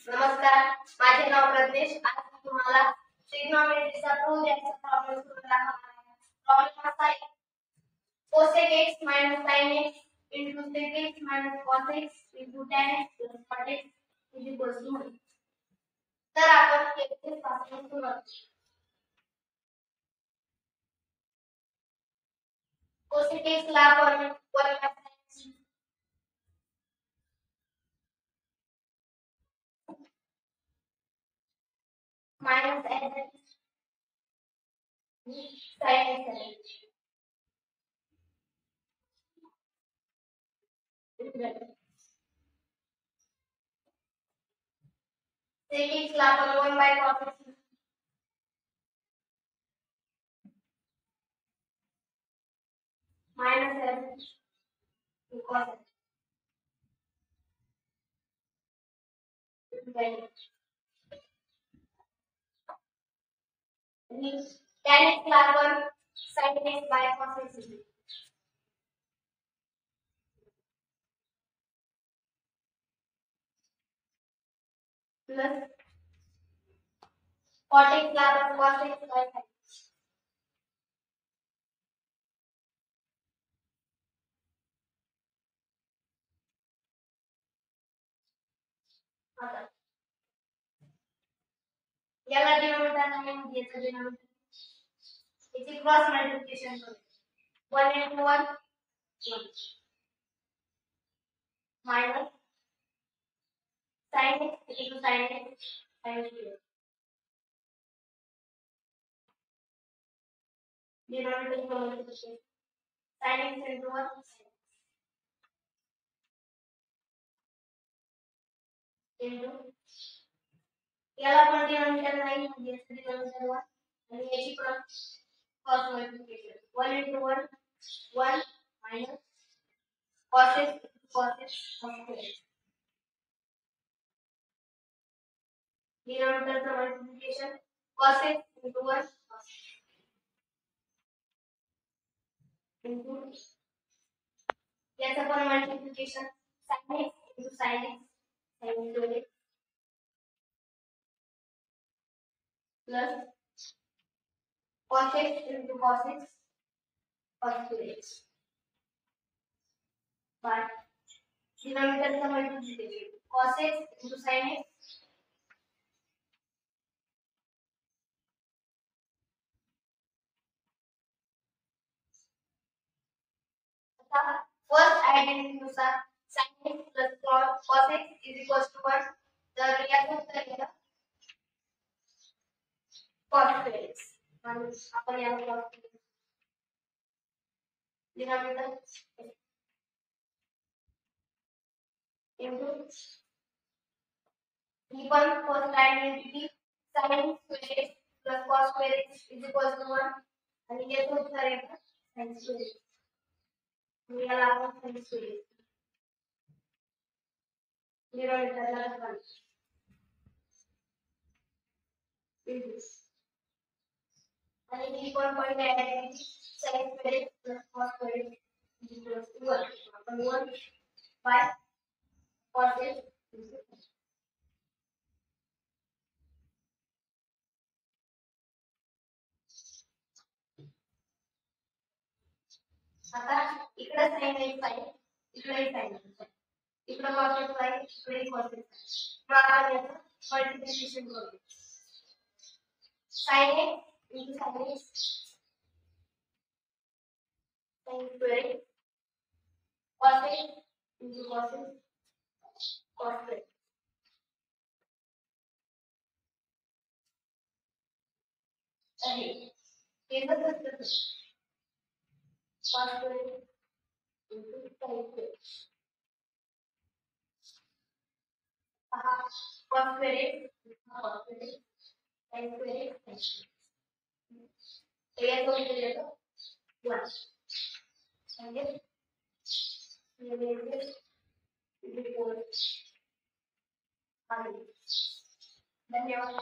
नमस्कार, माझे नाव प्रज्ञेश. आज मी तुम्हाला ट्रिग्नोमेट्रीचा प्रूफ द्यायचा प्रॉब्लेम सोडवून दाखवणार आहे. प्रॉब्लेम असा आहे, cosec x minus sin x into sec x minus cos x into tan x plus cot x is equal to 1. तर आपण हे पासून सुरुवात करू. cosec x ला आपण 1 minus n sin x sec x ला आपण 1 by cos x minus n cos x tan x ला आपण sin x by cos x plus cot x ला आपण cos x by sin x. आता याला डिनोमिनेटर नाही म्हणजे याचा denominator याची क्रॉस मल्टिप्लिकेशन करू. 1 into 1 1 minus sin x into sin x times 2. Denominator multiplication sin x into 1 into याला पण डिनोमिनेटर नाही म्हणजे याचा डिनोमिनेटर 1 आणि याची cross multiplication 1 into 1 1 minus cos x cos x cos x. Denominator multiplication cos x into 1 cos x into याचा पण multiplication sin x into sin x sin 2x plus cos x into cos x cos 2x by denominator multiplication cos x into sin x first identity नुसार sin x plus cos x is equal to 1. तर याचं उत्तर येईल cos 2x. आणि आपण याला cos denominator into ही पण first identity sin square x plus cos square x is equal to 1. आणि याचं उत्तर येईल sin square x. याला आपण sin square x डिनोमिनेटरला टाकायचं आणि ही पण point identity sin square x plus cos square x is equal to 1. आपण 1 by cos x आता इकडे sin x आहे इकडे sin x आहे इकडे cos x आहे इकडे cos x आहे. मग आपण याचं मल्टिप्लिकेशन करू. sin x into sin x sin square x cos x into cos x cos square x. आहे हे कसं cos square x into sin square x. cos square x cos square x sin square x तर याचं उत्तर येतं 1. म्हणजे धन्यवाद.